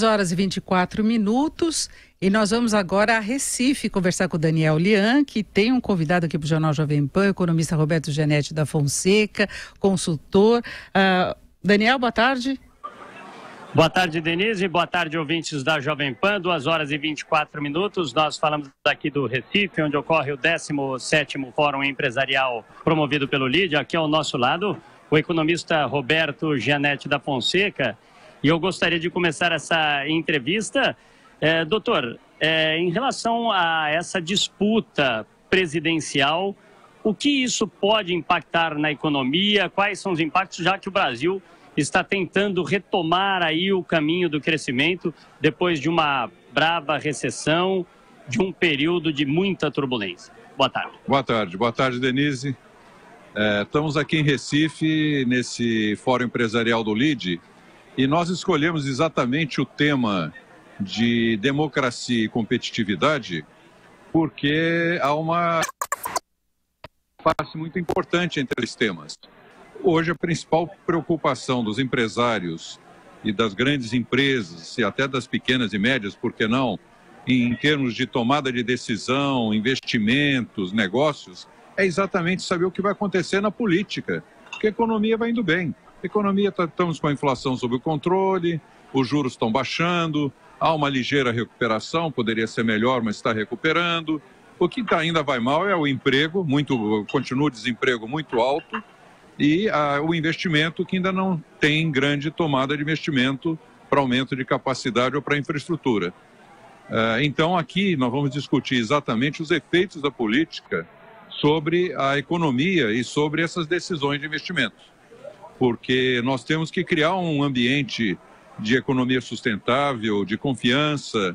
Horas e 24 minutos e nós vamos agora a Recife conversar com o Daniel Lian, que tem um convidado aqui para o Jornal Jovem Pan, o economista Roberto Gianetti da Fonseca, consultor. Daniel, boa tarde. Boa tarde, Denise. Boa tarde, ouvintes da Jovem Pan. 2 horas e 24 minutos. Nós falamos daqui do Recife, onde ocorre o 17º Fórum Empresarial promovido pelo LIDE. Aqui ao nosso lado, o economista Roberto Gianetti da Fonseca. E eu gostaria de começar essa entrevista, doutor, em relação a essa disputa presidencial, o que isso pode impactar na economia? Quais são os impactos, já que o Brasil está tentando retomar aí o caminho do crescimento depois de uma brava recessão, de um período de muita turbulência? Boa tarde. Boa tarde, Denise. Estamos aqui em Recife, nesse Fórum Empresarial do LIDE, e nós escolhemos exatamente o tema de democracia e competitividade porque há uma parte muito importante entre os temas. Hoje, a principal preocupação dos empresários e das grandes empresas, e até das pequenas e médias, por que não, em termos de tomada de decisão, investimentos, negócios, é exatamente saber o que vai acontecer na política, porque a economia vai indo bem. A economia, estamos com a inflação sob o controle, os juros estão baixando, há uma ligeira recuperação, poderia ser melhor, mas está recuperando. O que ainda vai mal é o emprego, continua o desemprego muito alto, e o investimento que ainda não tem grande tomada de investimento para aumento de capacidade ou para infraestrutura. Então aqui nós vamos discutir exatamente os efeitos da política sobre a economia e sobre essas decisões de investimento. Porque nós temos que criar um ambiente de economia sustentável, de confiança,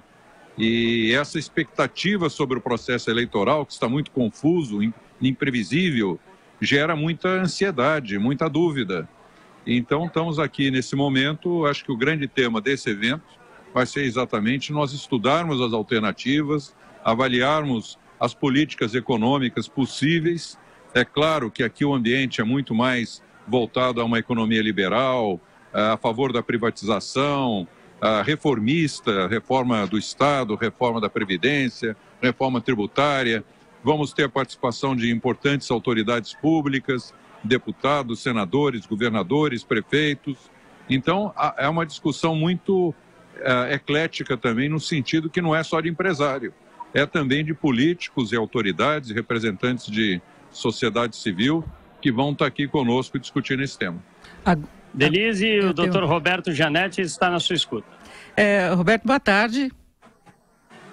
e essa expectativa sobre o processo eleitoral, que está muito confuso, imprevisível, gera muita ansiedade, muita dúvida. Então, estamos aqui nesse momento, acho que o grande tema desse evento vai ser exatamente nós estudarmos as alternativas, avaliarmos as políticas econômicas possíveis. É claro que aqui o ambiente é muito mais voltado a uma economia liberal, a favor da privatização, reformista, reforma do Estado, reforma da Previdência, reforma tributária. Vamos ter a participação de importantes autoridades públicas, deputados, senadores, governadores, prefeitos. Então, é uma discussão muito eclética também, no sentido que não é só de empresário, é também de políticos e autoridades, representantes de sociedade civil, que vão estar aqui conosco discutindo esse tema. Denise, o doutor Roberto Gianetti está na sua escuta. Roberto, boa tarde.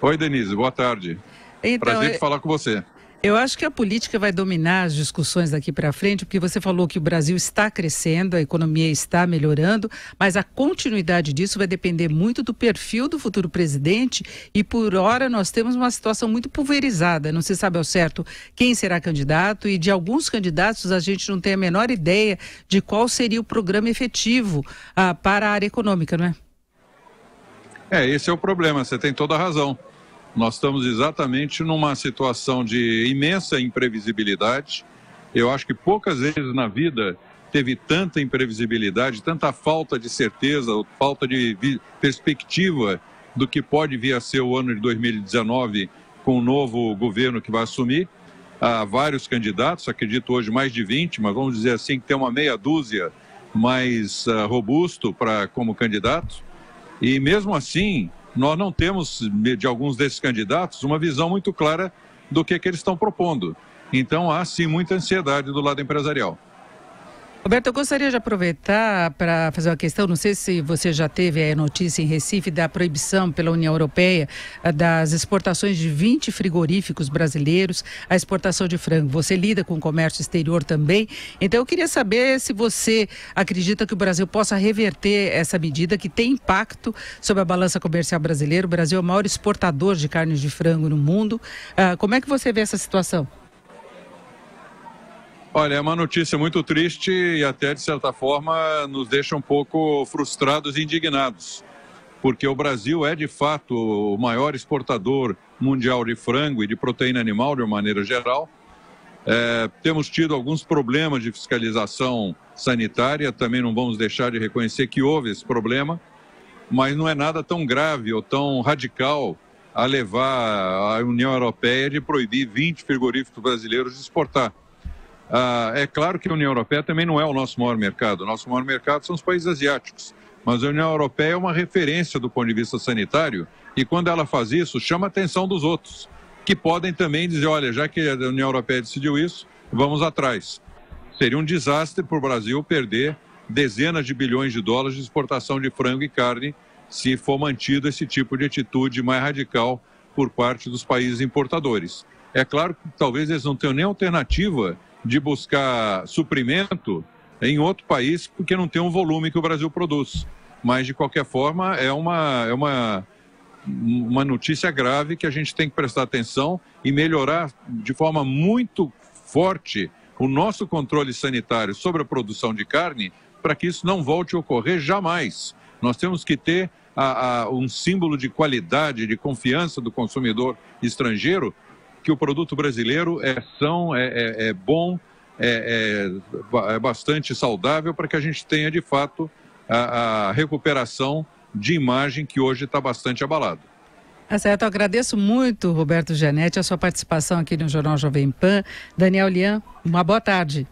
Oi, Denise, boa tarde. Então, prazer de falar com você. Eu acho que a política vai dominar as discussões daqui para frente, porque você falou que o Brasil está crescendo, a economia está melhorando, mas a continuidade disso vai depender muito do perfil do futuro presidente e, por hora, nós temos uma situação muito pulverizada. Não se sabe ao certo quem será candidato e de alguns candidatos a gente não tem a menor ideia de qual seria o programa efetivo para a área econômica, não é? Esse é o problema, você tem toda a razão. Nós estamos exatamente numa situação de imensa imprevisibilidade. Eu acho que poucas vezes na vida teve tanta imprevisibilidade, tanta falta de certeza, falta de perspectiva do que pode vir a ser o ano de 2019 com o novo governo que vai assumir. Há vários candidatos, acredito hoje mais de 20, mas vamos dizer assim que tem uma meia dúzia mais robusto como candidato. E mesmo assim, nós não temos, de alguns desses candidatos, uma visão muito clara do que eles estão propondo. Então, há sim muita ansiedade do lado empresarial. Roberto, eu gostaria de aproveitar para fazer uma questão, não sei se você já teve a notícia em Recife da proibição pela União Europeia das exportações de 20 frigoríficos brasileiros, a exportação de frango. Você lida com o comércio exterior também, então eu queria saber se você acredita que o Brasil possa reverter essa medida que tem impacto sobre a balança comercial brasileira. O Brasil é o maior exportador de carnes de frango no mundo. Como é que você vê essa situação? Olha, é uma notícia muito triste e até, de certa forma, nos deixa um pouco frustrados e indignados, porque o Brasil é, de fato, o maior exportador mundial de frango e de proteína animal, de uma maneira geral. Temos tido alguns problemas de fiscalização sanitária, também não vamos deixar de reconhecer que houve esse problema. mas não é nada tão grave ou tão radical a levar a União Europeia de proibir 20 frigoríficos brasileiros de exportar. É claro que a União Europeia também não é o nosso maior mercado. O nosso maior mercado são os países asiáticos. Mas a União Europeia é uma referência do ponto de vista sanitário e quando ela faz isso, chama a atenção dos outros, que podem também dizer, olha, já que a União Europeia decidiu isso, vamos atrás. Seria um desastre para o Brasil perder dezenas de bilhões de dólares de exportação de frango e carne se for mantido esse tipo de atitude mais radical por parte dos países importadores. É claro que talvez eles não tenham nem alternativa de buscar suprimento em outro país, porque não tem um volume que o Brasil produz. Mas, de qualquer forma, é uma notícia grave que a gente tem que prestar atenção e melhorar de forma muito forte o nosso controle sanitário sobre a produção de carne para que isso não volte a ocorrer jamais. Nós temos que ter um símbolo de qualidade, de confiança do consumidor estrangeiro, que o produto brasileiro é bom, é bastante saudável para que a gente tenha, de fato, a recuperação de imagem que hoje está bastante abalada. Certo, eu agradeço muito, Roberto Gianetti, a sua participação aqui no Jornal Jovem Pan. Daniel Lian, uma boa tarde.